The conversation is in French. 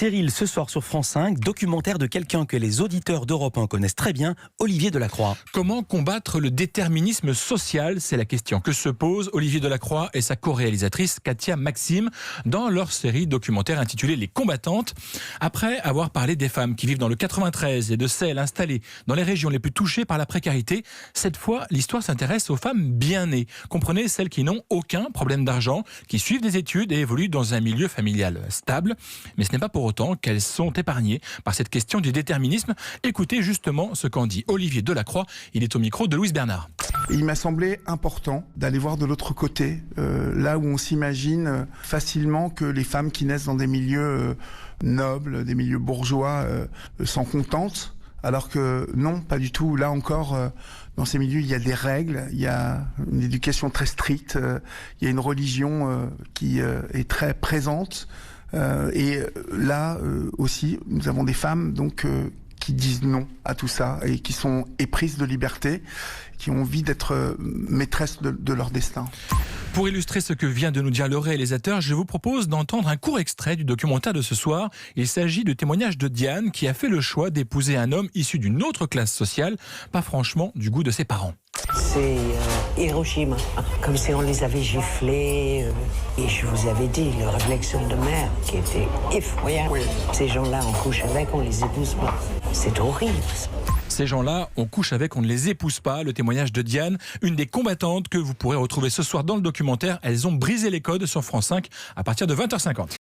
Cyril, ce soir sur France 5, documentaire de quelqu'un que les auditeurs d'Europe 1 connaissent très bien, Olivier Delacroix. Comment combattre le déterminisme social? C'est la question que se posent Olivier Delacroix et sa co-réalisatrice Katia Maxime dans leur série documentaire intitulée Les combattantes. Après avoir parlé des femmes qui vivent dans le 93 et de celles installées dans les régions les plus touchées par la précarité, cette fois, l'histoire s'intéresse aux femmes bien nées. Comprenez, celles qui n'ont aucun problème d'argent, qui suivent des études et évoluent dans un milieu familial stable. Mais ce n'est pas pour autant qu'elles sont épargnées par cette question du déterminisme. Écoutez justement ce qu'en dit Olivier Delacroix. Il est au micro de Louise Bernard. Il m'a semblé important d'aller voir de l'autre côté, là où on s'imagine facilement que les femmes qui naissent dans des milieux nobles, des milieux bourgeois, s'en contentent. Alors que non, pas du tout. Là encore, dans ces milieux, il y a des règles, il y a une éducation très stricte, il y a une religion qui est très présente. Et là aussi, nous avons des femmes donc qui disent non à tout ça et qui sont éprises de liberté, qui ont envie d'être maîtresses de leur destin. Pour illustrer ce que vient de nous dire le réalisateur, je vous propose d'entendre un court extrait du documentaire de ce soir. Il s'agit du témoignage de Diane qui a fait le choix d'épouser un homme issu d'une autre classe sociale, pas franchement du goût de ses parents. C'est Hiroshima, comme si on les avait giflés. Et je vous avais dit, leur réflexion de mère qui était effroyable. Oui. Ces gens-là, on couche avec, on les épouse pas. C'est horrible. Ces gens-là, on couche avec, on ne les épouse pas. Le témoignage de Diane, une des combattantes que vous pourrez retrouver ce soir dans le documentaire. Elles ont brisé les codes sur France 5 à partir de 20h50.